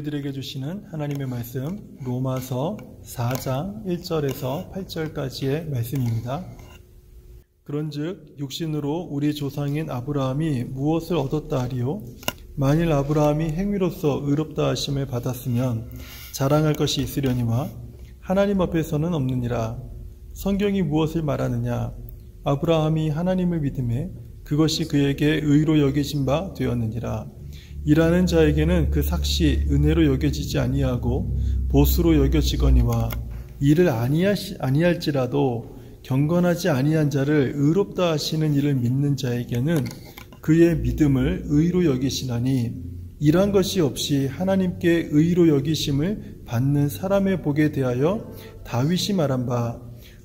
우리들에게 주시는 하나님의 말씀 로마서 4장 1절에서 8절까지의 말씀입니다. 그런즉 육신으로 우리 조상인 아브라함이 무엇을 얻었다 하리요? 만일 아브라함이 행위로서 의롭다 하심을 받았으면 자랑할 것이 있으려니와 하나님 앞에서는 없느니라. 성경이 무엇을 말하느냐? 아브라함이 하나님을 믿음에 그것이 그에게 의로 여겨진 바 되었느니라. 일하는 자에게는 그 삭시 은혜로 여겨지지 아니하고 보수로 여겨지거니와 일을 아니할지라도 경건하지 아니한 자를 의롭다 하시는 이를 믿는 자에게는 그의 믿음을 의로 여기시나니 일한 것이 없이 하나님께 의로 여기심을 받는 사람의 복에 대하여 다윗이 말한 바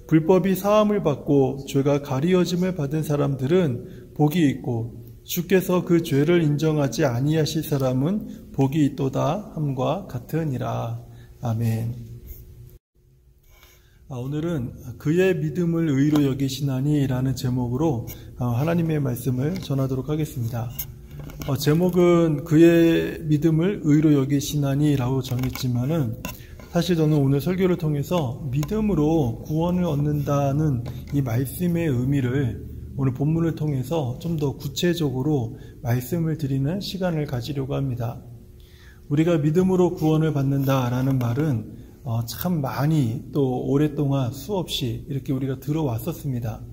불법이 사함을 받고 죄가 가리어짐을 받은 사람들은 복이 있고 주께서 그 죄를 인정하지 아니하실 사람은 복이 있도다 함과 같으니라. 아멘. 오늘은 그의 믿음을 의로 여기시나니 라는 제목으로 하나님의 말씀을 전하도록 하겠습니다. 제목은 그의 믿음을 의로 여기시나니 라고 정했지만은 사실 저는 오늘 설교를 통해서 믿음으로 구원을 얻는다는 이 말씀의 의미를 오늘 본문을 통해서 좀 더 구체적으로 말씀을 드리는 시간을 가지려고 합니다. 우리가 믿음으로 구원을 받는다라는 말은 참 많이 또 오랫동안 수없이 이렇게 우리가 들어왔었습니다.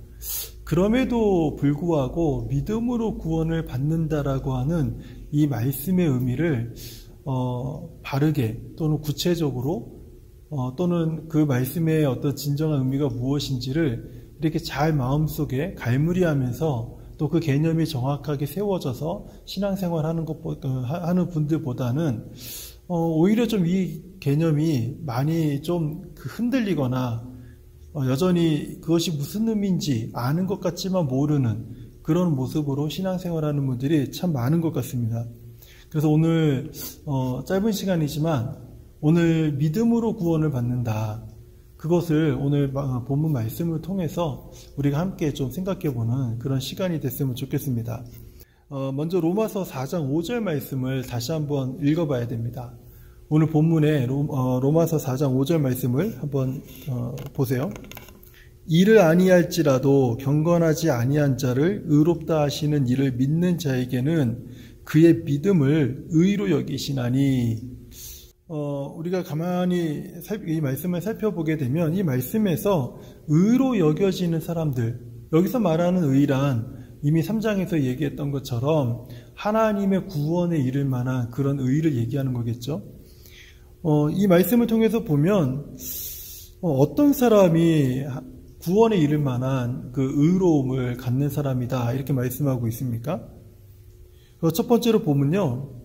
그럼에도 불구하고 믿음으로 구원을 받는다라고 하는 이 말씀의 의미를 바르게 또는 구체적으로 또는 그 말씀의 어떤 진정한 의미가 무엇인지를 이렇게 잘 마음속에 갈무리하면서 또 그 개념이 정확하게 세워져서 신앙생활 하는 분들보다는 오히려 좀 이 개념이 많이 좀 흔들리거나 여전히 그것이 무슨 의미인지 아는 것 같지만 모르는 그런 모습으로 신앙생활하는 분들이 참 많은 것 같습니다. 그래서 오늘 짧은 시간이지만 오늘 믿음으로 구원을 받는다. 그것을 오늘 본문 말씀을 통해서 우리가 함께 좀 생각해보는 그런 시간이 됐으면 좋겠습니다. 먼저 로마서 4장 5절 말씀을 다시 한번 읽어봐야 됩니다. 오늘 본문에 로마서 4장 5절 말씀을 한번 보세요. 일을 아니할지라도 경건하지 아니한 자를 의롭다 하시는 이를 믿는 자에게는 그의 믿음을 의로 여기시나니. 우리가 가만히 이 말씀을 살펴보게 되면 이 말씀에서 의로 여겨지는 사람들, 여기서 말하는 의란 이미 3장에서 얘기했던 것처럼 하나님의 구원에 이를 만한 그런 의를 얘기하는 거겠죠. 이 말씀을 통해서 보면 어떤 사람이 구원에 이를 만한 그 의로움을 갖는 사람이다 이렇게 말씀하고 있습니까? 첫 번째로 보면요,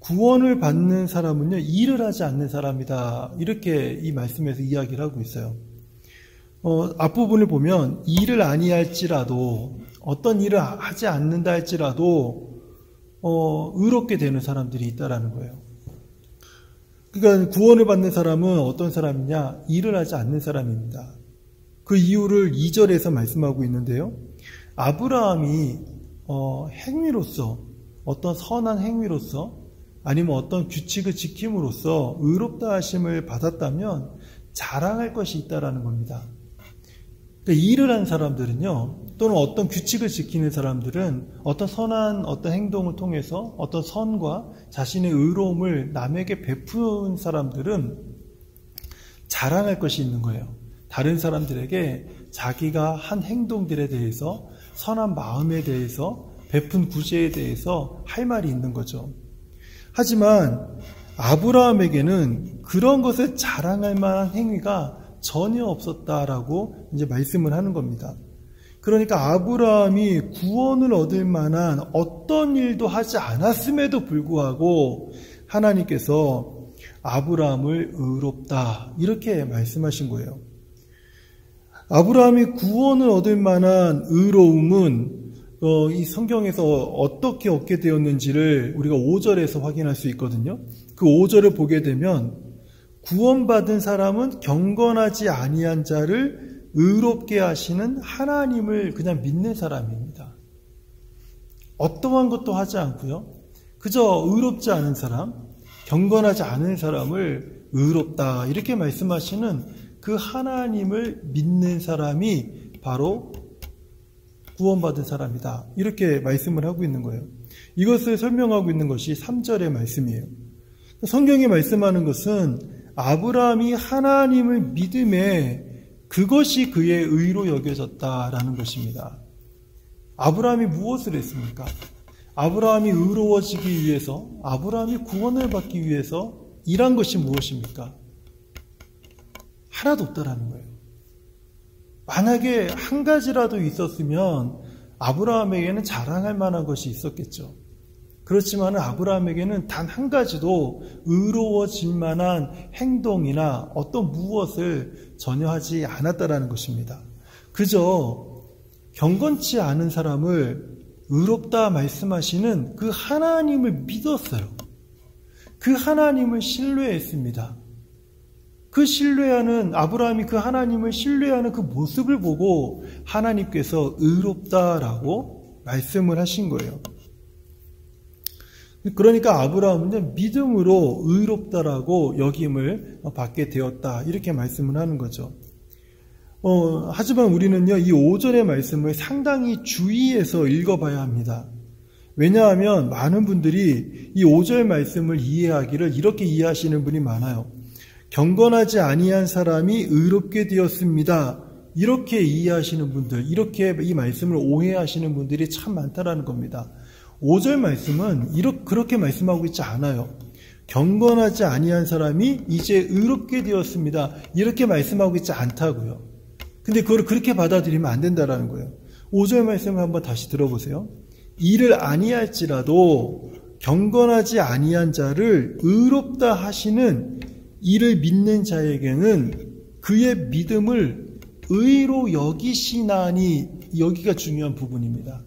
구원을 받는 사람은요, 일을 하지 않는 사람이다. 이렇게 이 말씀에서 이야기를 하고 있어요. 앞부분을 보면 일을 아니할지라도 어떤 일을 하지 않는다 할지라도 의롭게 되는 사람들이 있다라는 거예요. 그러니까 구원을 받는 사람은 어떤 사람이냐? 일을 하지 않는 사람입니다. 그 이유를 2절에서 말씀하고 있는데요. 아브라함이 행위로서 어떤 선한 행위로서 아니면 어떤 규칙을 지킴으로써 의롭다 하심을 받았다면 자랑할 것이 있다라는 겁니다. 그러니까 일을 한 사람들은요, 또는 어떤 규칙을 지키는 사람들은 어떤 선한 어떤 행동을 통해서 어떤 선과 자신의 의로움을 남에게 베푼 사람들은 자랑할 것이 있는 거예요. 다른 사람들에게 자기가 한 행동들에 대해서, 선한 마음에 대해서, 베푼 구제에 대해서 할 말이 있는 거죠. 하지만 아브라함에게는 그런 것을 자랑할 만한 행위가 전혀 없었다라고 이제 말씀을 하는 겁니다. 그러니까 아브라함이 구원을 얻을 만한 어떤 일도 하지 않았음에도 불구하고 하나님께서 아브라함을 의롭다 이렇게 말씀하신 거예요. 아브라함이 구원을 얻을 만한 의로움은 이 성경에서 어떻게 얻게 되었는지를 우리가 5절에서 확인할 수 있거든요. 그 5절을 보게 되면 구원받은 사람은 경건하지 아니한 자를 의롭게 하시는 하나님을 그냥 믿는 사람입니다. 어떠한 것도 하지 않고요. 그저 의롭지 않은 사람, 경건하지 않은 사람을 의롭다 이렇게 말씀하시는 그 하나님을 믿는 사람이 바로 구원받은 사람이다 이렇게 말씀을 하고 있는 거예요. 이것을 설명하고 있는 것이 3절의 말씀이에요. 성경이 말씀하는 것은 아브라함이 하나님을 믿음에 그것이 그의 의로 여겨졌다라는 것입니다. 아브라함이 무엇을 했습니까? 아브라함이 의로워지기 위해서, 아브라함이 구원을 받기 위해서 일한 것이 무엇입니까? 하나도 없다라는 거예요. 만약에 한 가지라도 있었으면 아브라함에게는 자랑할 만한 것이 있었겠죠. 그렇지만 아브라함에게는 단 한 가지도 의로워질 만한 행동이나 어떤 무엇을 전혀 하지 않았다라는 것입니다. 그저 경건치 않은 사람을 의롭다 말씀하시는 그 하나님을 믿었어요. 그 하나님을 신뢰했습니다. 그 신뢰하는 아브라함이 그 하나님을 신뢰하는 그 모습을 보고 하나님께서 의롭다라고 말씀을 하신 거예요. 그러니까 아브라함은 믿음으로 의롭다라고 여김을 받게 되었다 이렇게 말씀을 하는 거죠. 하지만 우리는요 이 5절의 말씀을 상당히 주의해서 읽어봐야 합니다. 왜냐하면 많은 분들이 이 5절 말씀을 이해하기를 이렇게 이해하시는 분이 많아요. 경건하지 아니한 사람이 의롭게 되었습니다. 이렇게 이해하시는 분들, 이렇게 이 말씀을 오해하시는 분들이 참 많다라는 겁니다. 5절 말씀은 그렇게 말씀하고 있지 않아요. 경건하지 아니한 사람이 이제 의롭게 되었습니다. 이렇게 말씀하고 있지 않다고요. 근데 그걸 그렇게 받아들이면 안 된다라는 거예요. 5절 말씀을 한번 다시 들어보세요. 이를 아니할지라도 경건하지 아니한 자를 의롭다 하시는 이를 믿는 자에게는 그의 믿음을 의로 여기시나니, 여기가 중요한 부분입니다.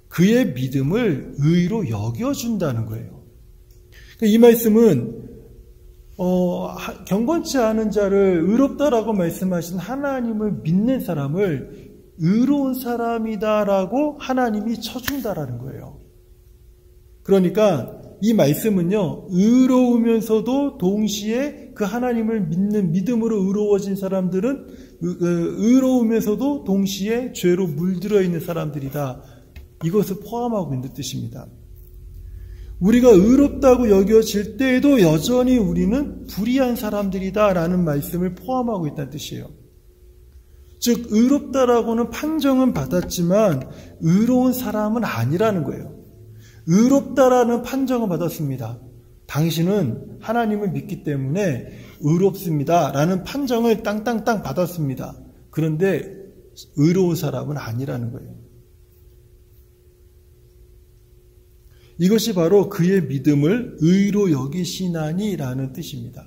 그의 믿음을 의로 여겨준다는 거예요. 이 말씀은 경건치 않은 자를 의롭다라고 말씀하신 하나님을 믿는 사람을 의로운 사람이다라고 하나님이 쳐준다라는 거예요. 그러니까 이 말씀은요, 의로우면서도 동시에 그 하나님을 믿는 믿음으로 의로워진 사람들은 의로우면서도 동시에 죄로 물들어 있는 사람들이다. 이것을 포함하고 있는 뜻입니다. 우리가 의롭다고 여겨질 때에도 여전히 우리는 불의한 사람들이다라는 말씀을 포함하고 있다는 뜻이에요. 즉 의롭다라고는 판정은 받았지만 의로운 사람은 아니라는 거예요. 의롭다라는 판정을 받았습니다. 당신은 하나님을 믿기 때문에 의롭습니다 라는 판정을 땅땅땅 받았습니다. 그런데 의로운 사람은 아니라는 거예요. 이것이 바로 그의 믿음을 의로 여기시나니 라는 뜻입니다.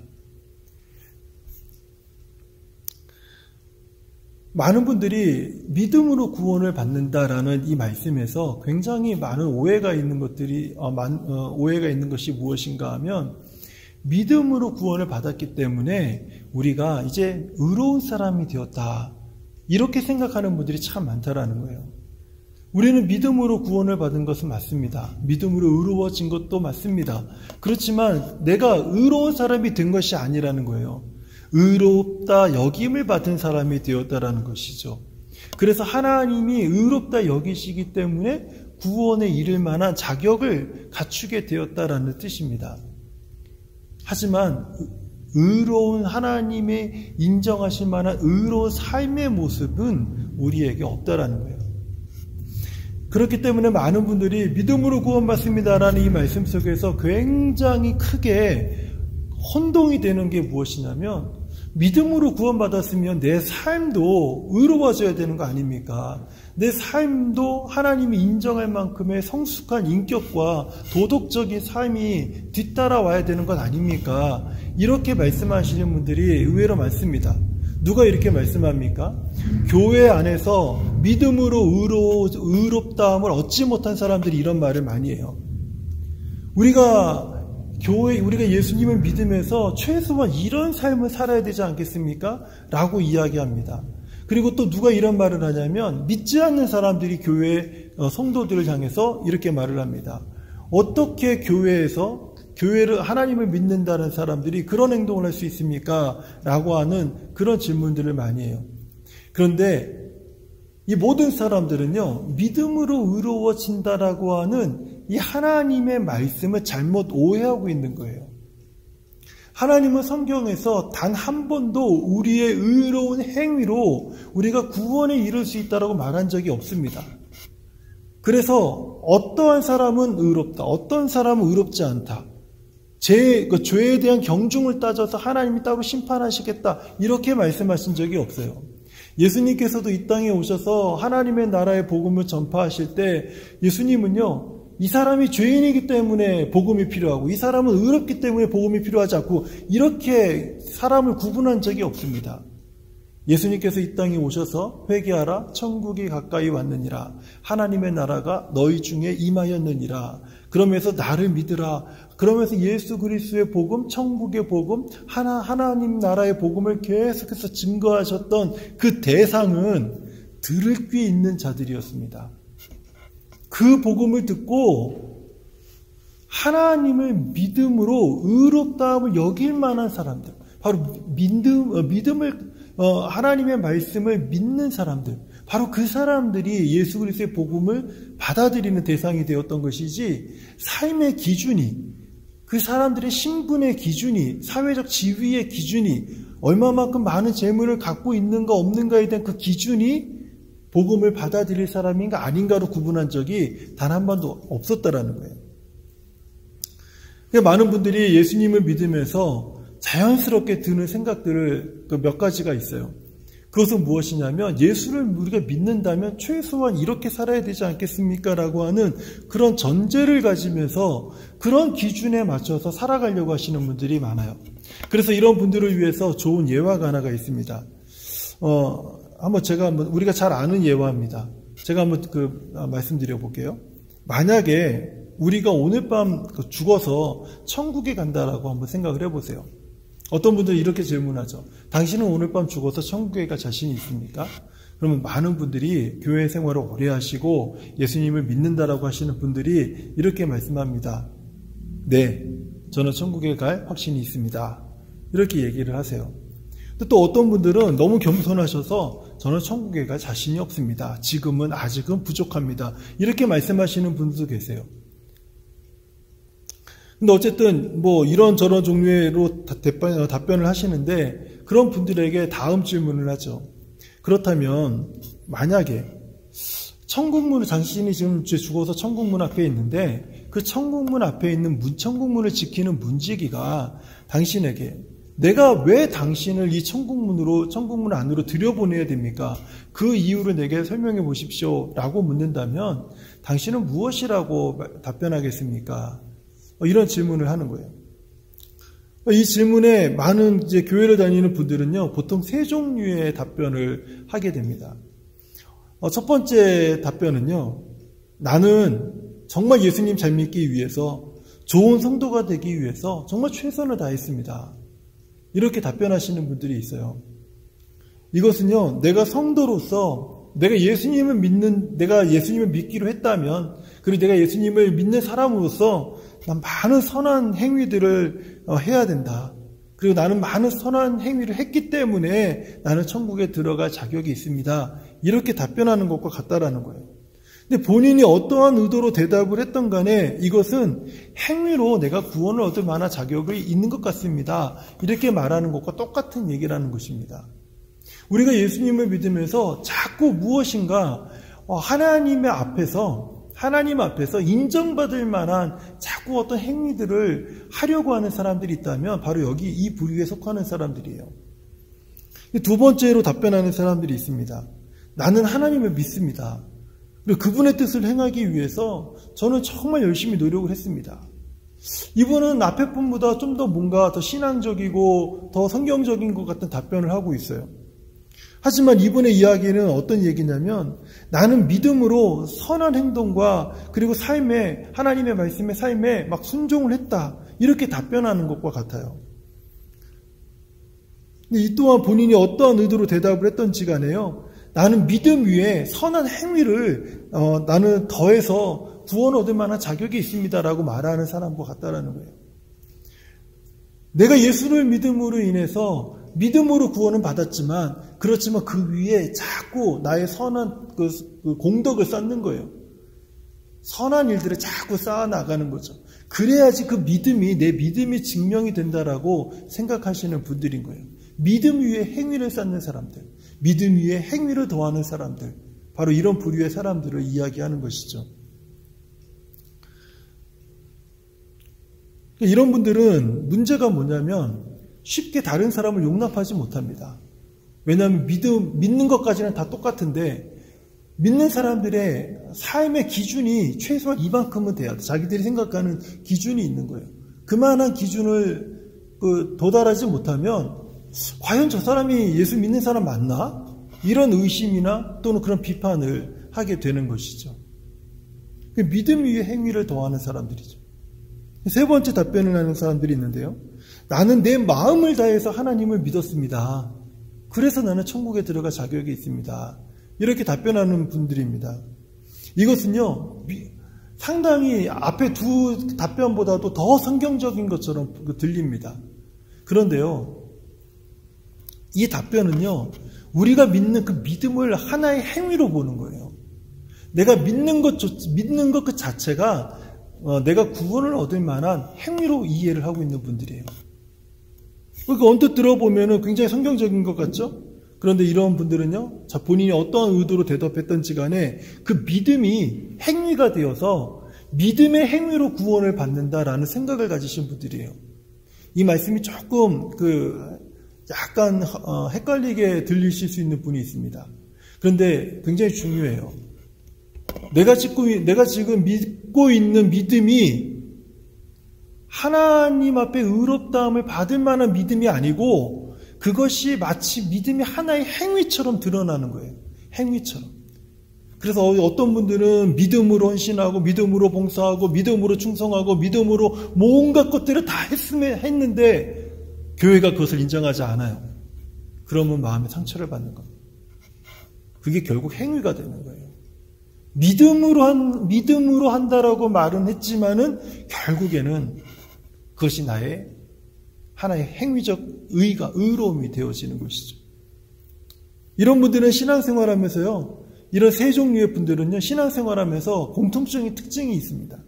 많은 분들이 믿음으로 구원을 받는다라는 이 말씀에서 굉장히 많은 오해가 있는 것이 무엇인가 하면 믿음으로 구원을 받았기 때문에 우리가 이제 의로운 사람이 되었다 이렇게 생각하는 분들이 참 많다라는 거예요. 우리는 믿음으로 구원을 받은 것은 맞습니다. 믿음으로 의로워진 것도 맞습니다. 그렇지만 내가 의로운 사람이 된 것이 아니라는 거예요. 의롭다 여김을 받은 사람이 되었다라는 것이죠. 그래서 하나님이 의롭다 여기시기 때문에 구원에 이를 만한 자격을 갖추게 되었다라는 뜻입니다. 하지만 의로운 하나님의 인정하실 만한 의로운 삶의 모습은 우리에게 없다라는 거예요. 그렇기 때문에 많은 분들이 믿음으로 구원받습니다라는 이 말씀 속에서 굉장히 크게 혼동이 되는 게 무엇이냐면 믿음으로 구원받았으면 내 삶도 의로워져야 되는 거 아닙니까? 내 삶도 하나님이 인정할 만큼의 성숙한 인격과 도덕적인 삶이 뒤따라와야 되는 것 아닙니까? 이렇게 말씀하시는 분들이 의외로 많습니다. 누가 이렇게 말씀합니까? 교회 안에서 믿음으로 의롭다함을 얻지 못한 사람들이 이런 말을 많이 해요. 우리가 예수님을 믿으면서 최소한 이런 삶을 살아야 되지 않겠습니까? 라고 이야기합니다. 그리고 또 누가 이런 말을 하냐면 믿지 않는 사람들이 교회 성도들을 향해서 이렇게 말을 합니다. 어떻게 교회에서 교회를, 하나님을 믿는다는 사람들이 그런 행동을 할 수 있습니까? 라고 하는 그런 질문들을 많이 해요. 그런데 이 모든 사람들은요, 믿음으로 의로워진다라고 하는 이 하나님의 말씀을 잘못 오해하고 있는 거예요. 하나님은 성경에서 단 한 번도 우리의 의로운 행위로 우리가 구원에 이를 수 있다라고 말한 적이 없습니다. 그래서 어떠한 사람은 의롭다, 어떤 사람은 의롭지 않다. 죄에 대한 경중을 따져서 하나님이 따로 심판하시겠다, 이렇게 말씀하신 적이 없어요. 예수님께서도 이 땅에 오셔서 하나님의 나라의 복음을 전파하실 때 예수님은요, 이 사람이 죄인이기 때문에 복음이 필요하고 이 사람은 의롭기 때문에 복음이 필요하지 않고 이렇게 사람을 구분한 적이 없습니다. 예수님께서 이 땅에 오셔서 회개하라, 천국이 가까이 왔느니라, 하나님의 나라가 너희 중에 임하였느니라, 그러면서 나를 믿으라, 그러면서 예수 그리스도의 복음, 천국의 복음, 하나님 나라의 복음을 계속해서 증거하셨던 그 대상은 들을 귀 있는 자들이었습니다. 그 복음을 듣고 하나님을 믿음으로 의롭다함을 여길 만한 사람들, 바로 믿음을 하나님의 말씀을 믿는 사람들, 바로 그 사람들이 예수 그리스도의 복음을 받아들이는 대상이 되었던 것이지, 삶의 기준이, 그 사람들의 신분의 기준이, 사회적 지위의 기준이, 얼마만큼 많은 재물을 갖고 있는가 없는가에 대한 그 기준이 복음을 받아들일 사람인가 아닌가로 구분한 적이 단 한 번도 없었다라는 거예요. 많은 분들이 예수님을 믿으면서 자연스럽게 드는 생각들을 몇 가지가 있어요. 그것은 무엇이냐면, 예수를 우리가 믿는다면 최소한 이렇게 살아야 되지 않겠습니까? 라고 하는 그런 전제를 가지면서 그런 기준에 맞춰서 살아가려고 하시는 분들이 많아요. 그래서 이런 분들을 위해서 좋은 예화가 하나가 있습니다. 우리가 잘 아는 예화입니다. 제가 한번 말씀드려 볼게요. 만약에 우리가 오늘 밤 죽어서 천국에 간다라고 한번 생각을 해보세요. 어떤 분들이 이렇게 질문하죠. 당신은 오늘 밤 죽어서 천국에 갈 자신이 있습니까? 그러면 많은 분들이 교회 생활을 오래 하시고 예수님을 믿는다라고 하시는 분들이 이렇게 말씀합니다. 네, 저는 천국에 갈 확신이 있습니다. 이렇게 얘기를 하세요. 또 어떤 분들은 너무 겸손하셔서 저는 천국에 갈 자신이 없습니다. 지금은 아직은 부족합니다. 이렇게 말씀하시는 분들도 계세요. 근데 어쨌든 이런저런 종류로 답변을 하시는데, 그런 분들에게 다음 질문을 하죠. 그렇다면 만약에 천국문, 당신이 지금 죽어서 천국문 앞에 있는데 그 천국문 앞에 있는 천국문을 지키는 문지기가 당신에게 내가 왜 당신을 이 천국문 안으로 들여보내야 됩니까? 그 이유를 내게 설명해 보십시오 라고 묻는다면 당신은 무엇이라고 답변하겠습니까? 이런 질문을 하는 거예요. 이 질문에 많은 교회를 다니는 분들은요, 보통 세 종류의 답변을 하게 됩니다. 첫 번째 답변은요, 나는 정말 예수님 잘 믿기 위해서, 좋은 성도가 되기 위해서 정말 최선을 다했습니다. 이렇게 답변하시는 분들이 있어요. 이것은요, 내가 성도로서 내가 예수님을 믿기로 했다면, 그리고 내가 예수님을 믿는 사람으로서 난 많은 선한 행위들을 해야 된다. 그리고 나는 많은 선한 행위를 했기 때문에 나는 천국에 들어갈 자격이 있습니다. 이렇게 답변하는 것과 같다라는 거예요. 근데 본인이 어떠한 의도로 대답을 했던 간에 이것은 행위로 내가 구원을 얻을 만한 자격이 있는 것 같습니다. 이렇게 말하는 것과 똑같은 얘기라는 것입니다. 우리가 예수님을 믿으면서 자꾸 무엇인가 하나님 앞에서 인정받을 만한 자꾸 어떤 행위들을 하려고 하는 사람들이 있다면 바로 여기 이 부류에 속하는 사람들이에요. 두 번째로 답변하는 사람들이 있습니다. 나는 하나님을 믿습니다. 그리고 그분의 뜻을 행하기 위해서 저는 정말 열심히 노력을 했습니다. 이분은 앞에 분보다 좀 더 뭔가 더 신앙적이고 더 성경적인 것 같은 답변을 하고 있어요. 하지만 이분의 이야기는 어떤 얘기냐면, 나는 믿음으로 선한 행동과 그리고 하나님의 말씀의 삶에 막 순종을 했다. 이렇게 답변하는 것과 같아요. 이 또한 본인이 어떠한 의도로 대답을 했던지 간에요, 나는 믿음 위에 선한 행위를 나는 더해서 구원 얻을 만한 자격이 있습니다라고 말하는 사람과 같다라는 거예요. 내가 예수를 믿음으로 인해서 믿음으로 구원은 받았지만 그렇지만 그 위에 자꾸 나의 선한 그 공덕을 쌓는 거예요. 선한 일들을 자꾸 쌓아 나가는 거죠. 그래야지 그 믿음이 내 믿음이 증명이 된다라고 생각하시는 분들인 거예요. 믿음 위에 행위를 쌓는 사람들, 믿음 위에 행위를 더하는 사람들, 바로 이런 부류의 사람들을 이야기하는 것이죠. 이런 분들은 문제가 뭐냐면 쉽게 다른 사람을 용납하지 못합니다. 왜냐하면 믿는 것까지는 다 똑같은데 믿는 사람들의 삶의 기준이 최소한 이만큼은 돼야 돼. 자기들이 생각하는 기준이 있는 거예요. 그만한 기준을 도달하지 못하면 과연 저 사람이 예수 믿는 사람 맞나? 이런 의심이나 또는 그런 비판을 하게 되는 것이죠. 믿음 위에 행위를 더하는 사람들이죠. 세 번째 답변을 하는 사람들이 있는데요. 나는 내 마음을 다해서 하나님을 믿었습니다. 그래서 나는 천국에 들어갈 자격이 있습니다. 이렇게 답변하는 분들입니다. 이것은요, 상당히 앞에 두 답변보다도 더 성경적인 것처럼 들립니다. 그런데요, 이 답변은요, 우리가 믿는 그 믿음을 하나의 행위로 보는 거예요. 내가 믿는 것 그 자체가 내가 구원을 얻을 만한 행위로 이해를 하고 있는 분들이에요. 그러니까 언뜻 들어보면 굉장히 성경적인 것 같죠? 그런데 이런 분들은요, 본인이 어떠한 의도로 대답했던지 간에 그 믿음이 행위가 되어서 믿음의 행위로 구원을 받는다라는 생각을 가지신 분들이에요. 이 말씀이 조금 약간 헷갈리게 들리실 수 있는 분이 있습니다. 그런데 굉장히 중요해요. 내가 지금 믿고 있는 믿음이 하나님 앞에 의롭다함을 받을 만한 믿음이 아니고 그것이 마치 믿음이 하나의 행위처럼 드러나는 거예요. 행위처럼. 그래서 어떤 분들은 믿음으로 헌신하고 믿음으로 봉사하고 믿음으로 충성하고 믿음으로 온갖 것들을 다 했는데 교회가 그것을 인정하지 않아요. 그러면 마음에 상처를 받는 겁니다. 그게 결국 행위가 되는 거예요. 믿음으로 한다라고 말은 했지만은 결국에는 그것이 나의 하나의 행위적 의로움이 되어지는 것이죠. 이런 분들은 신앙생활하면서요, 이런 세 종류의 분들은요, 신앙생활하면서 공통적인 특징이 있습니다.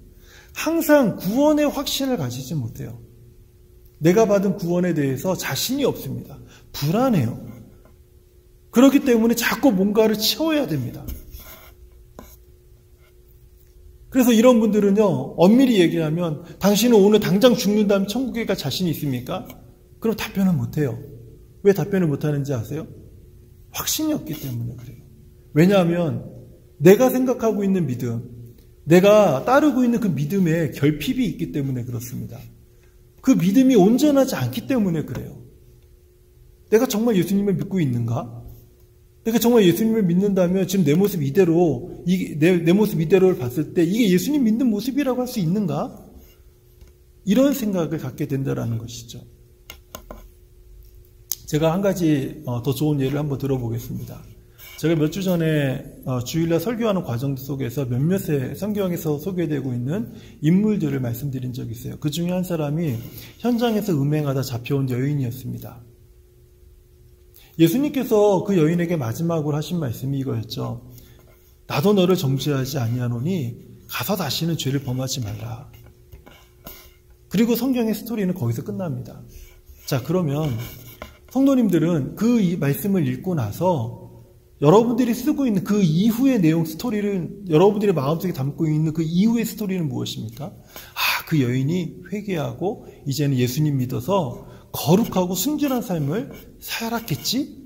항상 구원의 확신을 가지지 못해요. 내가 받은 구원에 대해서 자신이 없습니다. 불안해요. 그렇기 때문에 자꾸 뭔가를 채워야 됩니다. 그래서 이런 분들은요, 엄밀히 얘기하면 당신은 오늘 당장 죽는다면 천국에 갈 자신이 있습니까? 그럼 답변을 못해요. 왜 답변을 못하는지 아세요? 확신이 없기 때문에 그래요. 왜냐하면 내가 생각하고 있는 믿음, 내가 따르고 있는 그 믿음에 결핍이 있기 때문에 그렇습니다. 그 믿음이 온전하지 않기 때문에 그래요. 내가 정말 예수님을 믿고 있는가? 내가 정말 예수님을 믿는다면 지금 내 모습 이대로, 내 모습 이대로를 봤을 때 이게 예수님 믿는 모습이라고 할 수 있는가? 이런 생각을 갖게 된다는 것이죠. 제가 한 가지 더 좋은 예를 한번 들어보겠습니다. 제가 몇 주 전에 주일날 설교하는 과정 속에서 몇몇의 성경에서 소개되고 있는 인물들을 말씀드린 적이 있어요. 그 중에 한 사람이 현장에서 음행하다 잡혀온 여인이었습니다. 예수님께서 그 여인에게 마지막으로 하신 말씀이 이거였죠. 나도 너를 정죄하지 아니하노니 가서 다시는 죄를 범하지 말라. 그리고 성경의 스토리는 거기서 끝납니다. 자, 그러면 성도님들은 그 이 말씀을 읽고 나서 여러분들이 쓰고 있는 그 이후의 내용 스토리를, 여러분들의 마음속에 담고 있는 그 이후의 스토리는 무엇입니까? 그 여인이 회개하고 이제는 예수님 믿어서 거룩하고 순결한 삶을 살았겠지?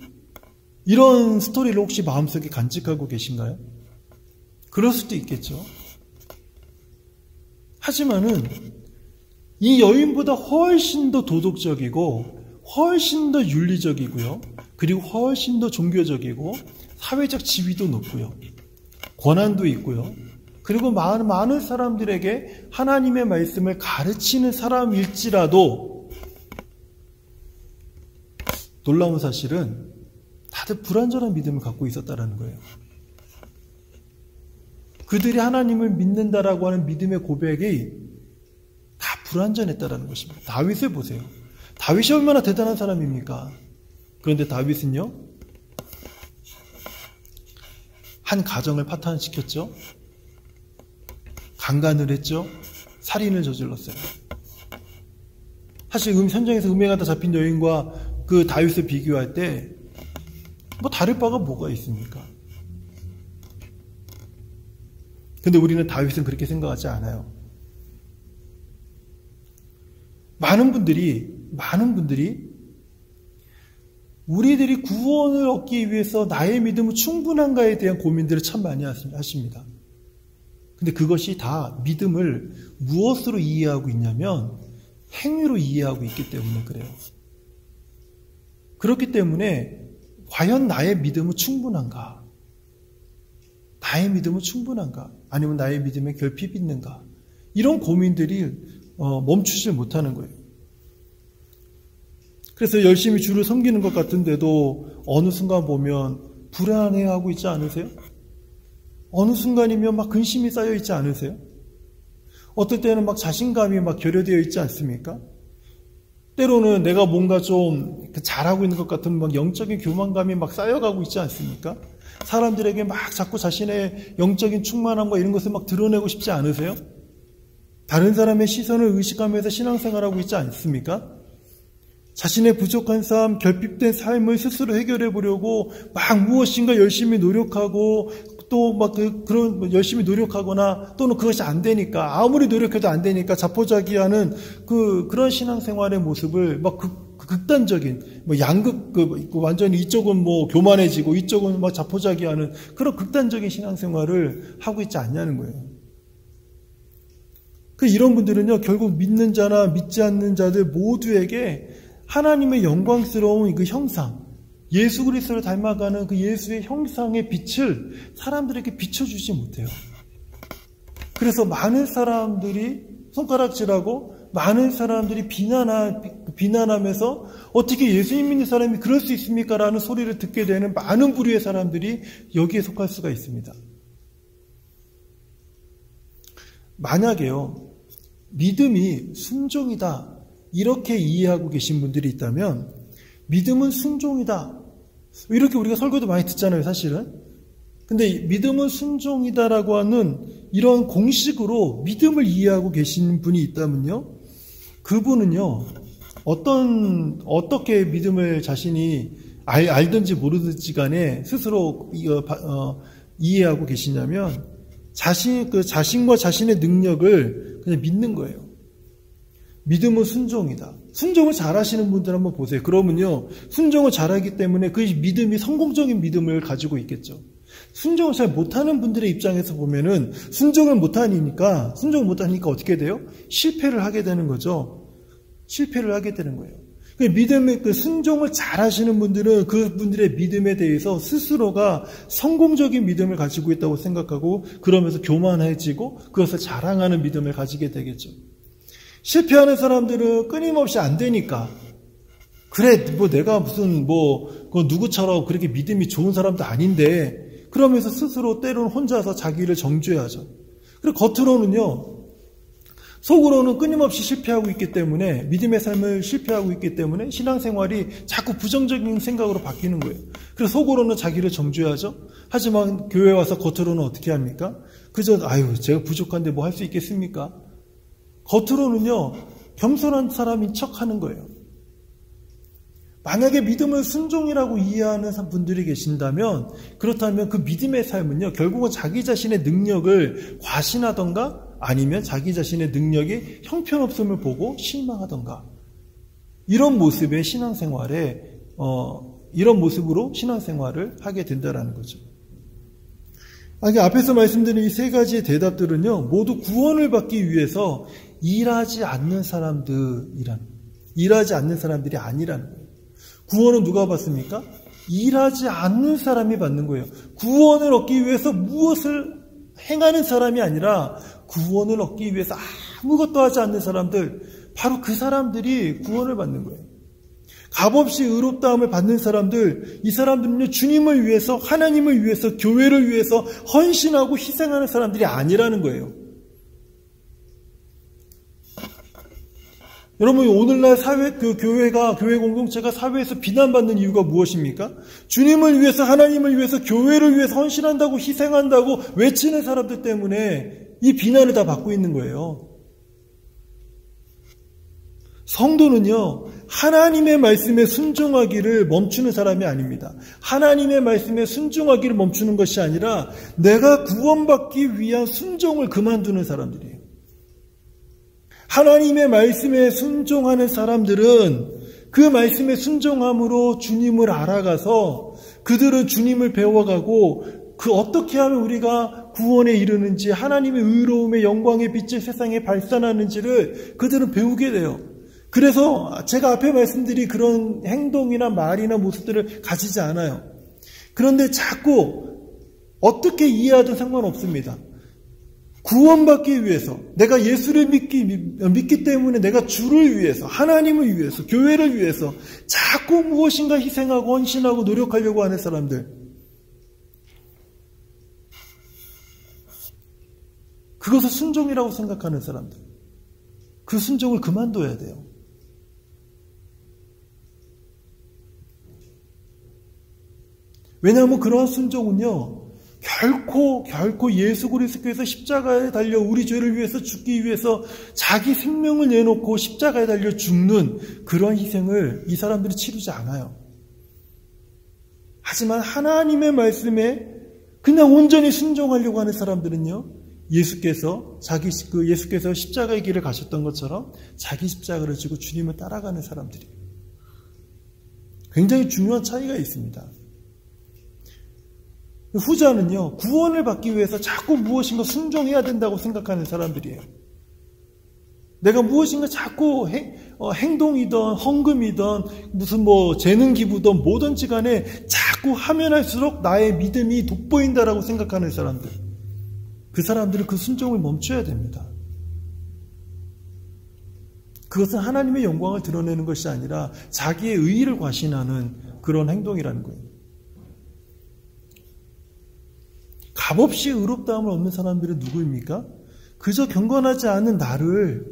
이런 스토리를 혹시 마음속에 간직하고 계신가요? 그럴 수도 있겠죠. 하지만은 이 여인보다 훨씬 더 도덕적이고 훨씬 더 윤리적이고요. 그리고 훨씬 더 종교적이고 사회적 지위도 높고요. 권한도 있고요. 그리고 많은 사람들에게 하나님의 말씀을 가르치는 사람일지라도 놀라운 사실은 다들 불완전한 믿음을 갖고 있었다는 거예요. 그들이 하나님을 믿는다라고 하는 믿음의 고백이 다 불완전했다는 것입니다. 다윗을 보세요. 다윗이 얼마나 대단한 사람입니까? 그런데 다윗은요, 한 가정을 파탄시켰죠. 강간을 했죠. 살인을 저질렀어요. 사실 현장에서 음행하다 잡힌 여인과 그 다윗을 비교할 때 뭐 다를 바가 뭐가 있습니까? 근데 우리는 다윗은 그렇게 생각하지 않아요. 많은 분들이 우리들이 구원을 얻기 위해서 나의 믿음은 충분한가에 대한 고민들을 참 많이 하십니다. 근데 그것이 다 믿음을 무엇으로 이해하고 있냐면 행위로 이해하고 있기 때문에 그래요. 그렇기 때문에 과연 나의 믿음은 충분한가? 나의 믿음은 충분한가? 아니면 나의 믿음에 결핍이 있는가? 이런 고민들이 멈추지 못하는 거예요. 그래서 열심히 주를 섬기는 것 같은데도 어느 순간 보면 불안해하고 있지 않으세요? 어느 순간이면 막 근심이 쌓여 있지 않으세요? 어떨 때는 막 자신감이 막 결여되어 있지 않습니까? 때로는 내가 뭔가 좀 잘하고 있는 것 같은 막 영적인 교만감이 막 쌓여가고 있지 않습니까? 사람들에게 막 자꾸 자신의 영적인 충만함과 이런 것을 막 드러내고 싶지 않으세요? 다른 사람의 시선을 의식하면서 신앙생활하고 있지 않습니까? 자신의 부족한 삶, 결핍된 삶을 스스로 해결해 보려고 막 무엇인가 열심히 노력하고 또 막 그런 열심히 노력하거나 또는 그것이 안 되니까 아무리 노력해도 안 되니까 자포자기하는 그런 신앙생활의 모습을 막 극단적인 뭐 양극 완전히 이쪽은 뭐 교만해지고 이쪽은 막 자포자기하는 그런 극단적인 신앙생활을 하고 있지 않냐는 거예요. 이런 분들은요 결국 믿는 자나 믿지 않는 자들 모두에게 하나님의 영광스러운 그 형상, 예수 그리스도를 닮아가는 그 예수의 형상의 빛을 사람들에게 비춰주지 못해요. 그래서 많은 사람들이 손가락질하고 많은 사람들이 비난하면서 어떻게 예수님 믿는 사람이 그럴 수 있습니까? 라는 소리를 듣게 되는 많은 부류의 사람들이 여기에 속할 수가 있습니다. 만약에요, 믿음이 순종이다. 이렇게 이해하고 계신 분들이 있다면 믿음은 순종이다. 이렇게 우리가 설교도 많이 듣잖아요, 사실은. 근데 믿음은 순종이다라고 하는 이런 공식으로 믿음을 이해하고 계신 분이 있다면요. 그분은요. 어떻게 믿음을 자신이 알든지 모르든지 간에 스스로 이해하고 계시냐면 자신과 자신의 능력을 그냥 믿는 거예요. 믿음은 순종이다. 순종을 잘하시는 분들 한번 보세요. 그러면요, 순종을 잘하기 때문에 그 믿음이 성공적인 믿음을 가지고 있겠죠. 순종을 잘 못하는 분들의 입장에서 보면은 순종을 못하니까 어떻게 돼요? 실패를 하게 되는 거죠. 실패를 하게 되는 거예요. 믿음의 순종을 잘하시는 분들은 그분들의 믿음에 대해서 스스로가 성공적인 믿음을 가지고 있다고 생각하고 그러면서 교만해지고 그것을 자랑하는 믿음을 가지게 되겠죠. 실패하는 사람들은 끊임없이 안 되니까 그래 뭐 내가 무슨 누구처럼 그렇게 믿음이 좋은 사람도 아닌데 그러면서 스스로 때로는 혼자서 자기를 정죄하죠. 그리고 겉으로는요 속으로는 끊임없이 실패하고 있기 때문에 믿음의 삶을 실패하고 있기 때문에 신앙생활이 자꾸 부정적인 생각으로 바뀌는 거예요. 그래서 속으로는 자기를 정죄하죠. 하지만 교회 와서 겉으로는 어떻게 합니까? 그저 제가 부족한데 뭐 할 수 있겠습니까? 겉으로는요 겸손한 사람인 척하는 거예요. 만약에 믿음을 순종이라고 이해하는 분들이 계신다면 그렇다면 그 믿음의 삶은요 결국은 자기 자신의 능력을 과신하던가 아니면 자기 자신의 능력이 형편없음을 보고 실망하던가 이런 모습의 신앙생활에 이런 모습으로 신앙생활을 하게 된다는 거죠. 앞에서 말씀드린 이 세 가지의 대답들은요 모두 구원을 받기 위해서 일하지 않는 사람들이 아니라는 거예요. 구원은 누가 받습니까? 일하지 않는 사람이 받는 거예요. 구원을 얻기 위해서 무엇을 행하는 사람이 아니라 구원을 얻기 위해서 아무것도 하지 않는 사람들, 바로 그 사람들이 구원을 받는 거예요. 값없이 의롭다함을 받는 사람들, 이 사람들은요 주님을 위해서, 하나님을 위해서, 교회를 위해서 헌신하고 희생하는 사람들이 아니라는 거예요. 여러분, 오늘날 교회 공동체가 사회에서 비난받는 이유가 무엇입니까? 주님을 위해서, 하나님을 위해서, 교회를 위해서 헌신한다고, 희생한다고 외치는 사람들 때문에 이 비난을 다 받고 있는 거예요. 성도는요, 하나님의 말씀에 순종하기를 멈추는 사람이 아닙니다. 하나님의 말씀에 순종하기를 멈추는 것이 아니라 내가 구원받기 위한 순종을 그만두는 사람들이에요. 하나님의 말씀에 순종하는 사람들은 그 말씀에 순종함으로 주님을 알아가서 그들은 주님을 배워가고 그 어떻게 하면 우리가 구원에 이르는지 하나님의 의로움의 영광의 빛을 세상에 발산하는지를 그들은 배우게 돼요. 그래서 제가 앞에 말씀드린 그런 행동이나 말이나 모습들을 가지지 않아요. 그런데 자꾸 어떻게 이해하든 상관없습니다. 구원받기 위해서, 내가 예수를 믿기 때문에 내가 주를 위해서, 하나님을 위해서, 교회를 위해서 자꾸 무엇인가 희생하고 헌신하고 노력하려고 하는 사람들, 그것을 순종이라고 생각하는 사람들, 그 순종을 그만둬야 돼요. 왜냐하면 그러한 순종은요, 결코 예수 그리스도께서 십자가에 달려 우리 죄를 위해서 죽기 위해서 자기 생명을 내놓고 십자가에 달려 죽는 그런 희생을 이 사람들이 치르지 않아요. 하지만 하나님의 말씀에 그냥 온전히 순종하려고 하는 사람들은요, 예수께서 십자가의 길을 가셨던 것처럼 자기 십자가를 지고 주님을 따라가는 사람들이에요. 굉장히 중요한 차이가 있습니다. 후자는요, 구원을 받기 위해서 자꾸 무엇인가 순종해야 된다고 생각하는 사람들이에요. 내가 무엇인가 자꾸 행동이든 헌금이든 무슨 재능 기부든 뭐든지 간에 자꾸 하면 할수록 나의 믿음이 돋보인다라고 생각하는 사람들. 그 사람들은 그 순종을 멈춰야 됩니다. 그것은 하나님의 영광을 드러내는 것이 아니라 자기의 의의를 과신하는 그런 행동이라는 거예요. 값없이 의롭다함을 얻는 사람들은 누구입니까? 그저 경건하지 않은 나를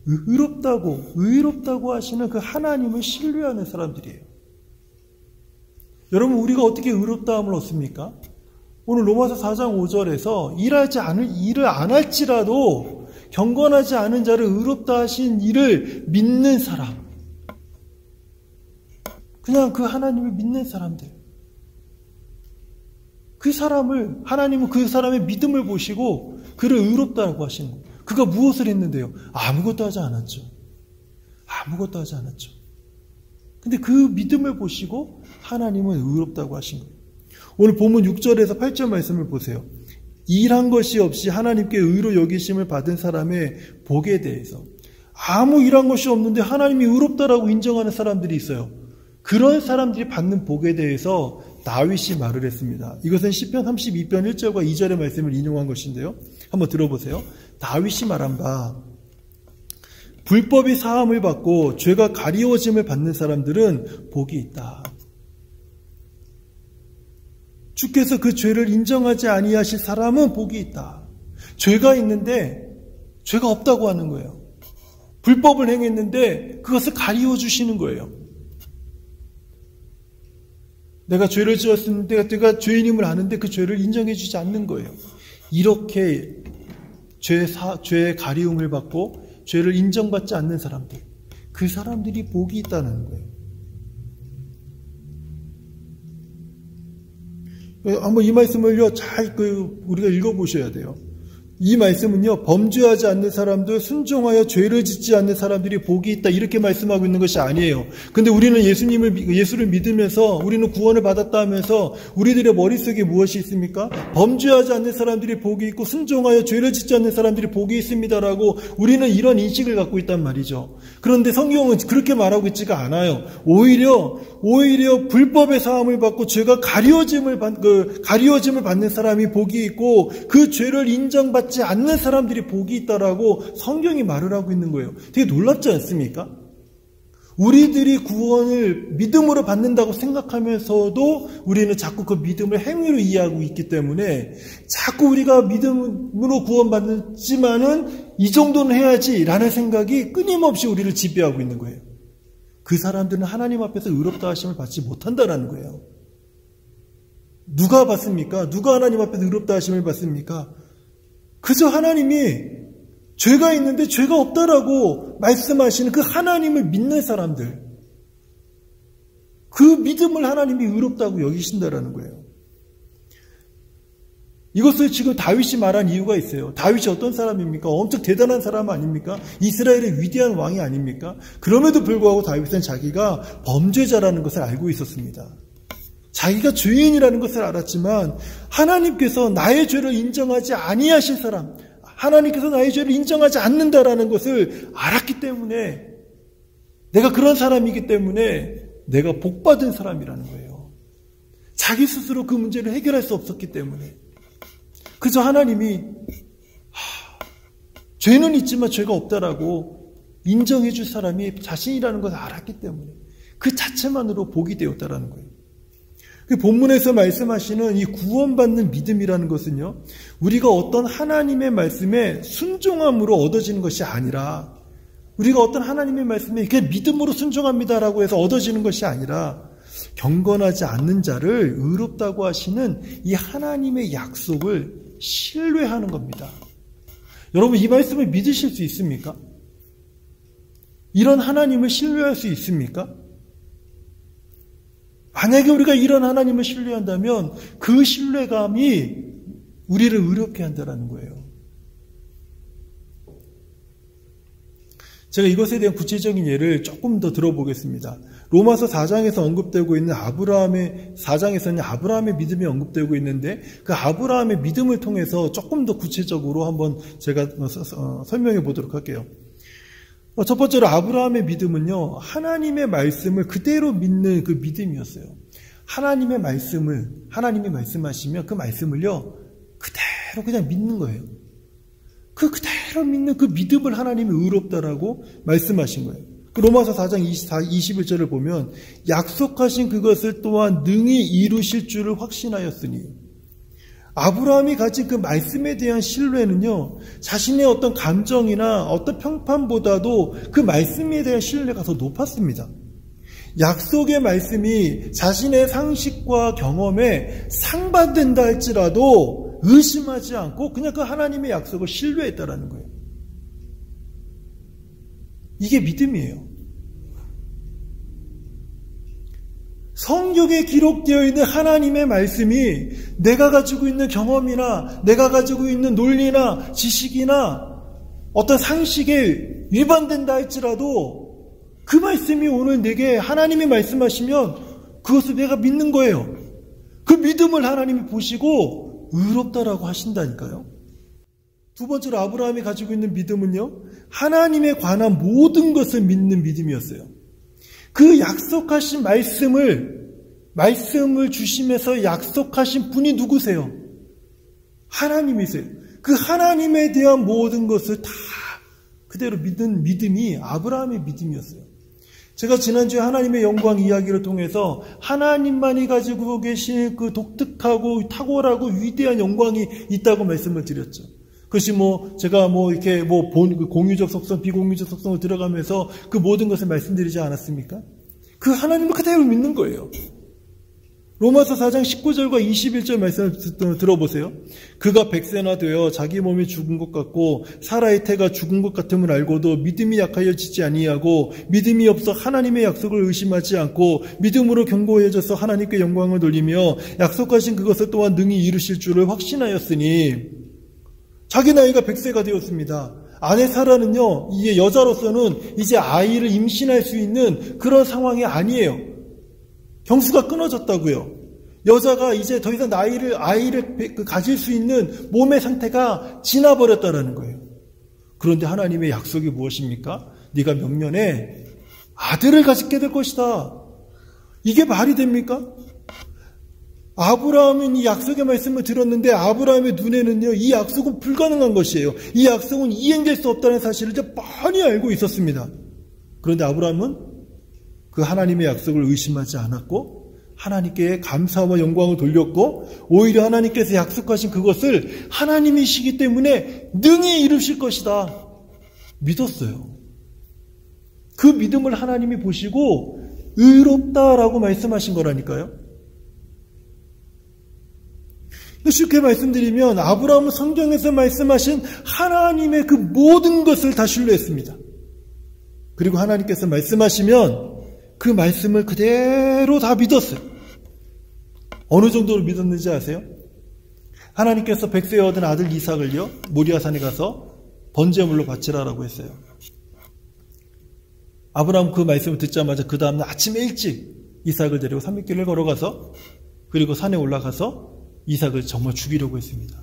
의롭다고 하시는 그 하나님을 신뢰하는 사람들이에요. 여러분, 우리가 어떻게 의롭다함을 얻습니까? 오늘 로마서 4장 5절에서 일을 안 할지라도 경건하지 않은 자를 의롭다 하신 이를 믿는 사람, 그냥 그 하나님을 믿는 사람들, 하나님은 그 사람의 믿음을 보시고 그를 의롭다라고 하시는 거예요. 그가 무엇을 했는데요? 아무것도 하지 않았죠. 근데 그 믿음을 보시고 하나님은 의롭다고 하신 거예요. 오늘 본문 6절에서 8절 말씀을 보세요. 일한 것이 없이 하나님께 의로 여기심을 받은 사람의 복에 대해서, 아무 일한 것이 없는데 하나님이 의롭다라고 인정하는 사람들이 있어요. 그런 사람들이 받는 복에 대해서 다윗이 말을 했습니다. 이것은 시편 32편 1절과 2절의 말씀을 인용한 것인데요. 한번 들어보세요. 다윗이 말한 바, 불법이 사함을 받고 죄가 가리워짐을 받는 사람들은 복이 있다. 주께서 그 죄를 인정하지 아니하실 사람은 복이 있다. 죄가 있는데 죄가 없다고 하는 거예요. 불법을 행했는데 그것을 가리워 주시는 거예요. 내가 죄를 지었는데 내가 죄인임을 아는데 그 죄를 인정해 주지 않는 거예요. 이렇게 죄의 가리움을 받고 죄를 인정받지 않는 사람들, 그 사람들이 복이 있다는 거예요. 한번 이 말씀을요, 잘 우리가 읽어보셔야 돼요. 이 말씀은요, 범죄하지 않는 사람들, 순종하여 죄를 짓지 않는 사람들이 복이 있다, 이렇게 말씀하고 있는 것이 아니에요. 근데 우리는 예수를 믿으면서 우리는 구원을 받았다 하면서 우리들의 머릿속에 무엇이 있습니까? 범죄하지 않는 사람들이 복이 있고 순종하여 죄를 짓지 않는 사람들이 복이 있습니다라고 우리는 이런 인식을 갖고 있단 말이죠. 그런데 성경은 그렇게 말하고 있지가 않아요. 오히려 불법의 사함을 받고 죄가 가리워짐을 받는 사람이 복이 있고 그 죄를 인정받지 않는 사람들이 복이 있다라고 성경이 말을 하고 있는 거예요. 되게 놀랍지 않습니까? 우리들이 구원을 믿음으로 받는다고 생각하면서도 우리는 자꾸 그 믿음을 행위로 이해하고 있기 때문에 자꾸 우리가 믿음으로 구원받지만은 이 정도는 해야지라는 생각이 끊임없이 우리를 지배하고 있는 거예요. 그 사람들은 하나님 앞에서 의롭다 하심을 받지 못한다라는 거예요. 누가 받습니까? 누가 하나님 앞에서 의롭다 하심을 받습니까? 그저 하나님이 죄가 있는데 죄가 없다라고 말씀하시는 그 하나님을 믿는 사람들, 그 믿음을 하나님이 의롭다고 여기신다라는 거예요. 이것을 지금 다윗이 말한 이유가 있어요. 다윗이 어떤 사람입니까? 엄청 대단한 사람 아닙니까? 이스라엘의 위대한 왕이 아닙니까? 그럼에도 불구하고 다윗은 자기가 범죄자라는 것을 알고 있었습니다. 자기가 죄인이라는 것을 알았지만 하나님께서 나의 죄를 인정하지 아니하실 사람, 하나님께서 나의 죄를 인정하지 않는다라는 것을 알았기 때문에, 내가 그런 사람이기 때문에 내가 복받은 사람이라는 거예요. 자기 스스로 그 문제를 해결할 수 없었기 때문에. 그저 하나님이 죄는 있지만 죄가 없다라고 인정해 줄 사람이 자신이라는 것을 알았기 때문에 그 자체만으로 복이 되었다라는 거예요. 그 본문에서 말씀하시는 이 구원받는 믿음이라는 것은요, 우리가 어떤 하나님의 말씀에 순종함으로 얻어지는 것이 아니라, 우리가 어떤 하나님의 말씀에 그냥 믿음으로 순종합니다라고 해서 얻어지는 것이 아니라, 경건하지 않는 자를 의롭다고 하시는 이 하나님의 약속을 신뢰하는 겁니다. 여러분, 이 말씀을 믿으실 수 있습니까? 이런 하나님을 신뢰할 수 있습니까? 만약에 우리가 이런 하나님을 신뢰한다면 그 신뢰감이 우리를 의롭게 한다는 거예요. 제가 이것에 대한 구체적인 예를 조금 더 들어보겠습니다. 로마서 4장에서 언급되고 있는 아브라함의 4장에서는 아브라함의 믿음이 언급되고 있는데 그 아브라함의 믿음을 통해서 조금 더 구체적으로 한번 제가 설명해 보도록 할게요. 첫 번째로 아브라함의 믿음은요, 하나님의 말씀을 그대로 믿는 그 믿음이었어요. 하나님의 말씀을, 하나님이 말씀하시면 그 말씀을요, 그대로 그냥 믿는 거예요. 그 그대로 믿는 그 믿음을 하나님이 의롭다라고 말씀하신 거예요. 로마서 4장 21절을 보면 약속하신 그것을 또한 능히 이루실 줄을 확신하였으니, 아브라함이 가진 그 말씀에 대한 신뢰는요, 자신의 어떤 감정이나 어떤 평판보다도 그 말씀에 대한 신뢰가 더 높았습니다. 약속의 말씀이 자신의 상식과 경험에 상반된다 할지라도 의심하지 않고 그냥 그 하나님의 약속을 신뢰했다라는 거예요. 이게 믿음이에요. 성경에 기록되어 있는 하나님의 말씀이 내가 가지고 있는 경험이나 내가 가지고 있는 논리나 지식이나 어떤 상식에 위반된다 할지라도 그 말씀이 오늘 내게 하나님이 말씀하시면 그것을 내가 믿는 거예요. 그 믿음을 하나님이 보시고 의롭다라고 하신다니까요. 두 번째로 아브라함이 가지고 있는 믿음은요, 하나님에 관한 모든 것을 믿는 믿음이었어요. 그 약속하신 말씀을 주시면서 약속하신 분이 누구세요? 하나님이세요. 그 하나님에 대한 모든 것을 다 그대로 믿는 믿음이 아브라함의 믿음이었어요. 제가 지난주에 하나님의 영광 이야기를 통해서 하나님만이 가지고 계신 그 독특하고 탁월하고 위대한 영광이 있다고 말씀을 드렸죠. 그것이 제가 이렇게 공유적 속성, 비공유적 속성을 들어가면서 그 모든 것을 말씀드리지 않았습니까? 그 하나님을 그대로 믿는 거예요. 로마서 4장 19절과 21절 말씀을 들어보세요. 그가 100세나 되어 자기 몸이 죽은 것 같고 사라의 태가 죽은 것 같음을 알고도 믿음이 약하여 지지 아니하고 믿음이 없어 하나님의 약속을 의심하지 않고 믿음으로 견고해져서 하나님께 영광을 돌리며 약속하신 그것을 또한 능히 이루실 줄을 확신하였으니, 자기 나이가 100세가 되었습니다. 아내 사라는요, 이게 여자로서는 이제 아이를 임신할 수 있는 그런 상황이 아니에요. 경수가 끊어졌다고요. 여자가 이제 더 이상 아이를 가질 수 있는 몸의 상태가 지나버렸다라는 거예요. 그런데 하나님의 약속이 무엇입니까? 네가 몇 년에 아들을 가지게 될 것이다. 이게 말이 됩니까? 아브라함은 이 약속의 말씀을 들었는데 아브라함의 눈에는요, 이 약속은 불가능한 것이에요. 이 약속은 이행될 수 없다는 사실을 이제 뻔히 알고 있었습니다. 그런데 아브라함은 그 하나님의 약속을 의심하지 않았고 하나님께 감사와 영광을 돌렸고 오히려 하나님께서 약속하신 그것을 하나님이시기 때문에 능히 이루실 것이다 믿었어요. 그 믿음을 하나님이 보시고 의롭다라고 말씀하신 거라니까요. 쉽게 말씀드리면 아브라함은 성경에서 말씀하신 하나님의 그 모든 것을 다 신뢰했습니다. 그리고 하나님께서 말씀하시면 그 말씀을 그대로 다 믿었어요. 어느 정도로 믿었는지 아세요? 하나님께서 100세에 얻은 아들 이삭을요 모리아산에 가서 번제물로 바치라라고 했어요. 아브라함 그 말씀을 듣자마자 그 다음날 아침에 일찍 이삭을 데리고 산미길을 걸어가서 그리고 산에 올라가서 이삭을 정말 죽이려고 했습니다.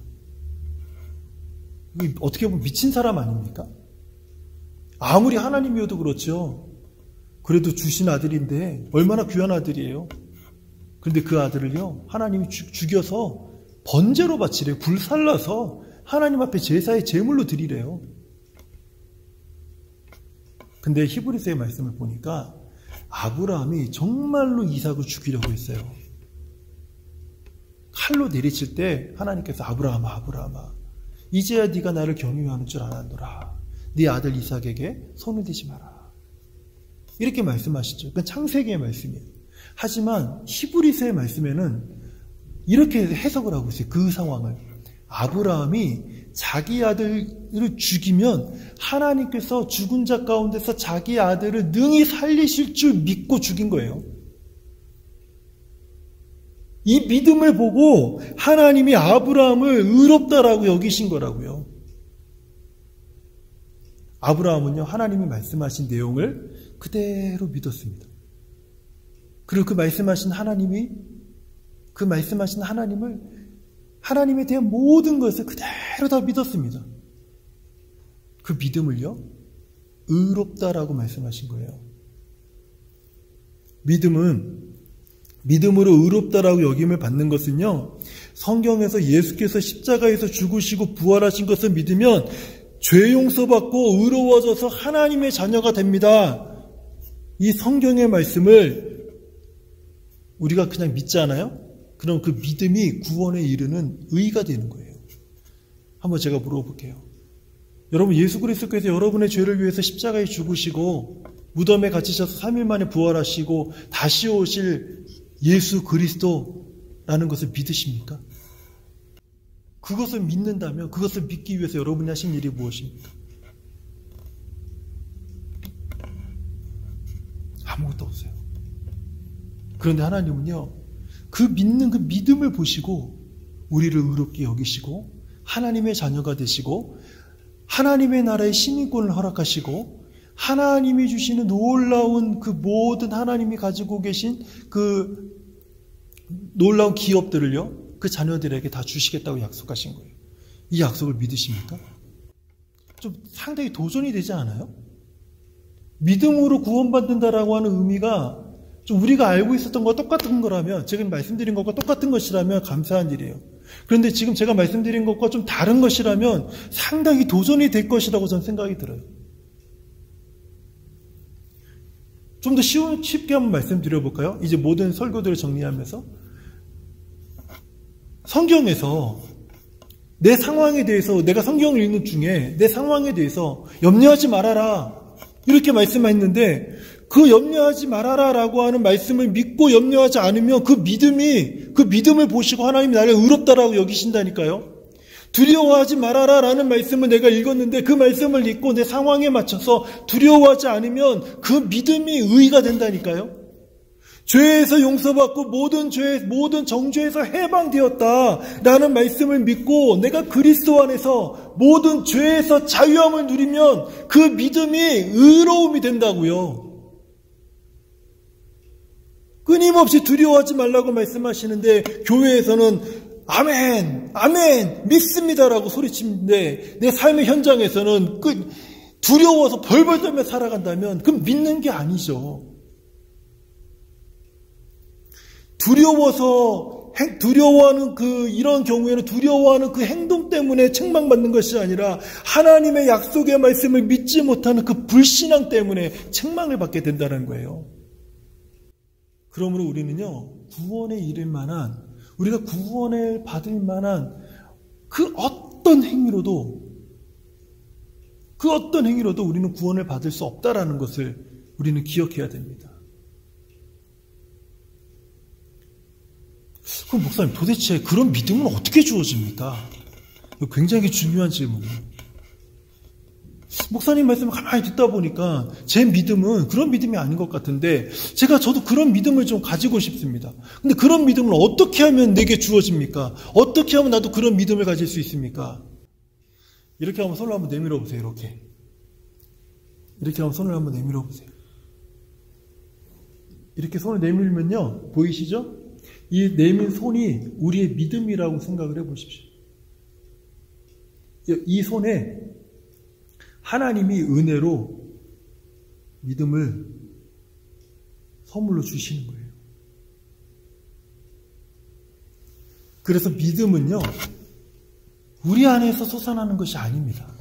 어떻게 보면 미친 사람 아닙니까? 아무리 하나님이어도 그렇죠. 그래도 주신 아들인데 얼마나 귀한 아들이에요. 그런데 그 아들을요 하나님이 죽여서 번제로 바치래요. 불살라서 하나님 앞에 제사의 제물로 드리래요. 근데 히브리서의 말씀을 보니까 아브라함이 정말로 이삭을 죽이려고 했어요. 칼로 내리칠 때 하나님께서 아브라함아 이제야 네가 나를 경유하는 줄 알았노라. 네 아들 이삭에게 손을 대지 마라. 이렇게 말씀하시죠. 그건 창세기의 말씀이에요. 하지만 히브리서의 말씀에는 이렇게 해석을 하고 있어요. 그 상황을. 아브라함이 자기 아들을 죽이면 하나님께서 죽은 자 가운데서 자기 아들을 능히 살리실 줄 믿고 죽인 거예요. 이 믿음을 보고 하나님이 아브라함을 의롭다라고 여기신 거라고요. 아브라함은요 하나님이 말씀하신 내용을 그대로 믿었습니다. 그리고 그 말씀하신 하나님을 하나님에 대한 모든 것을 그대로 다 믿었습니다. 그 믿음을요 의롭다라고 말씀하신 거예요. 믿음으로 의롭다라고 여김을 받는 것은요 성경에서 예수께서 십자가에서 죽으시고 부활하신 것을 믿으면 죄 용서받고 의로워져서 하나님의 자녀가 됩니다. 이 성경의 말씀을 우리가 그냥 믿지 않아요? 그럼 그 믿음이 구원에 이르는 의가 되는 거예요. 한번 제가 물어볼게요. 여러분 예수 그리스도께서 여러분의 죄를 위해서 십자가에 죽으시고 무덤에 갇히셔서 3일 만에 부활하시고 다시 오실 예수 그리스도라는 것을 믿으십니까? 그것을 믿는다면 그것을 믿기 위해서 여러분이 하신 일이 무엇입니까? 아무것도 없어요. 그런데 하나님은요 그 믿는 그 믿음을 보시고 우리를 의롭게 여기시고 하나님의 자녀가 되시고 하나님의 나라의 시민권을 허락하시고 하나님이 주시는 놀라운 그 모든 하나님이 가지고 계신 그 놀라운 기업들을요 그 자녀들에게 다 주시겠다고 약속하신 거예요. 이 약속을 믿으십니까? 좀 상당히 도전이 되지 않아요? 믿음으로 구원받는다라고 하는 의미가 좀 우리가 알고 있었던 것과 똑같은 거라면, 지금 말씀드린 것과 똑같은 것이라면 감사한 일이에요. 그런데 지금 제가 말씀드린 것과 좀 다른 것이라면 상당히 도전이 될 것이라고 저는 생각이 들어요. 좀 더 쉽게 한번 말씀드려볼까요? 이제 모든 설교들을 정리하면서 성경에서 내 상황에 대해서, 내가 성경을 읽는 중에 내 상황에 대해서 염려하지 말아라 이렇게 말씀했는데, 그 염려하지 말아라 라고 하는 말씀을 믿고 염려하지 않으면 그 믿음을 보시고 하나님이 나를 의롭다라고 여기신다니까요. 두려워하지 말아라 라는 말씀을 내가 읽었는데 그 말씀을 읽고 내 상황에 맞춰서 두려워하지 않으면 그 믿음이 의가 된다니까요. 죄에서 용서받고 모든 정죄에서 해방되었다 라는 말씀을 믿고 내가 그리스도 안에서 모든 죄에서 자유함을 누리면 그 믿음이 의로움이 된다고요. 끊임없이 두려워하지 말라고 말씀하시는데 교회에서는 아멘, 아멘, 믿습니다라고 소리치는데 내 삶의 현장에서는 두려워서 벌벌 떨며 살아간다면 그건 믿는 게 아니죠. 두려워하는 이런 경우에는 두려워하는 그 행동 때문에 책망받는 것이 아니라 하나님의 약속의 말씀을 믿지 못하는 그 불신앙 때문에 책망을 받게 된다는 거예요. 그러므로 우리는요, 구원에 이를 만한, 우리가 구원을 받을 만한 그 어떤 행위로도 우리는 구원을 받을 수 없다라는 것을 우리는 기억해야 됩니다. 그럼 목사님, 도대체 그런 믿음은 어떻게 주어집니까? 굉장히 중요한 질문이에요. 목사님 말씀을 가만히 듣다 보니까 제 믿음은 그런 믿음이 아닌 것 같은데 저도 그런 믿음을 좀 가지고 싶습니다. 근데 그런 믿음을 어떻게 하면 내게 주어집니까? 어떻게 하면 나도 그런 믿음을 가질 수 있습니까? 이렇게 한번 손을 한번 내밀어 보세요. 이렇게 한번 손을 한번 내밀어 보세요. 이렇게 손을 내밀면요, 보이시죠? 이 내민 손이 우리의 믿음이라고 생각을 해보십시오. 이 손에 하나님이 은혜로 믿음을 선물로 주시는 거예요. 그래서 믿음은요, 우리 안에서 솟아나는 것이 아닙니다.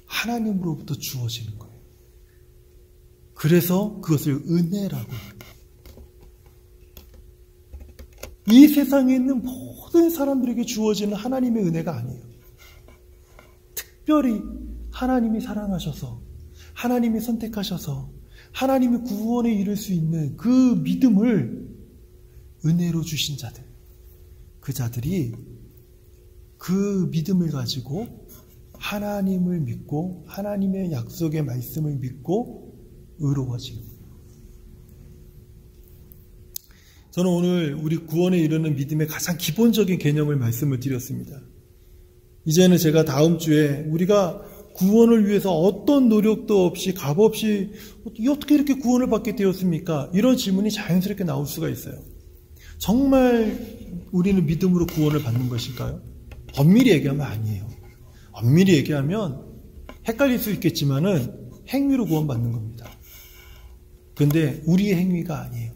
하나님으로부터 주어지는 거예요. 그래서 그것을 은혜라고 합니다. 이 세상에 있는 모든 사람들에게 주어지는 하나님의 은혜가 아니에요. 특별히 하나님이 사랑하셔서, 하나님이 선택하셔서, 하나님이 구원에 이를 수 있는 그 믿음을 은혜로 주신 자들, 그 자들이 그 믿음을 가지고 하나님을 믿고 하나님의 약속의 말씀을 믿고 의로워지는 거예요. 저는 오늘 우리 구원에 이르는 믿음의 가장 기본적인 개념을 말씀을 드렸습니다. 이제는 제가 다음 주에 우리가 구원을 위해서 어떤 노력도 없이 값없이 어떻게 이렇게 구원을 받게 되었습니까? 이런 질문이 자연스럽게 나올 수가 있어요. 정말 우리는 믿음으로 구원을 받는 것일까요? 엄밀히 얘기하면 아니에요. 엄밀히 얘기하면 헷갈릴 수 있겠지만은 행위로 구원받는 겁니다. 그런데 우리의 행위가 아니에요.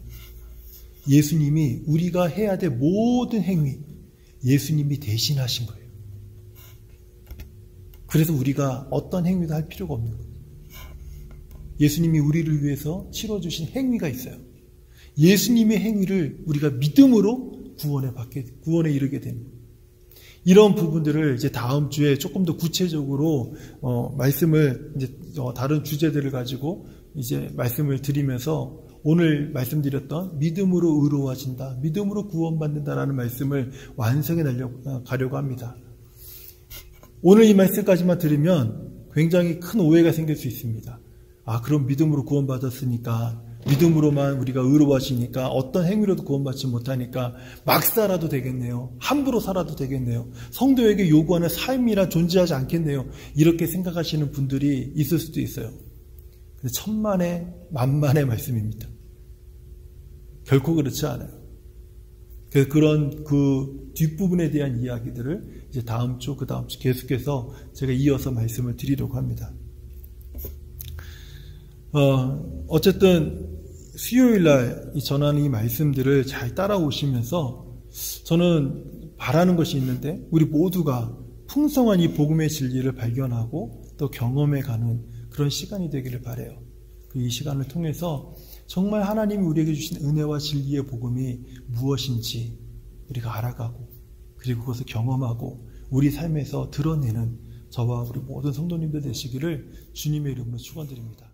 예수님이 우리가 해야 될 모든 행위, 예수님이 대신하신 거예요. 그래서 우리가 어떤 행위도 할 필요가 없는 거예요. 예수님이 우리를 위해서 치러주신 행위가 있어요. 예수님의 행위를 우리가 믿음으로 구원에 이르게 됩니다. 이런 부분들을 이제 다음 주에 조금 더 구체적으로 말씀을 이제 다른 주제들을 가지고 이제 말씀을 드리면서 오늘 말씀드렸던 믿음으로 의로워진다, 믿음으로 구원받는다라는 말씀을 완성해 가려고 합니다. 오늘 이 말씀까지만 들으면 굉장히 큰 오해가 생길 수 있습니다. 그럼 믿음으로 구원받았으니까, 믿음으로만 우리가 의로워지니까 어떤 행위로도 구원받지 못하니까 막 살아도 되겠네요. 함부로 살아도 되겠네요. 성도에게 요구하는 삶이란 존재하지 않겠네요. 이렇게 생각하시는 분들이 있을 수도 있어요. 근데 천만의 만만의 말씀입니다. 결코 그렇지 않아요. 그런 그 뒷부분에 대한 이야기들을 이제 다음 주, 그 다음 주 계속해서 제가 이어서 말씀을 드리려고 합니다. 어쨌든 수요일날 전하는 이 말씀들을 잘 따라오시면서 저는 바라는 것이 있는데 우리 모두가 풍성한 이 복음의 진리를 발견하고 또 경험해가는 그런 시간이 되기를 바라요. 이 시간을 통해서 정말 하나님이 우리에게 주신 은혜와 진리의 복음이 무엇인지 우리가 알아가고 그리고 그것을 경험하고 우리 삶에서 드러내는 저와 우리 모든 성도님들 되시기를 주님의 이름으로 축원드립니다.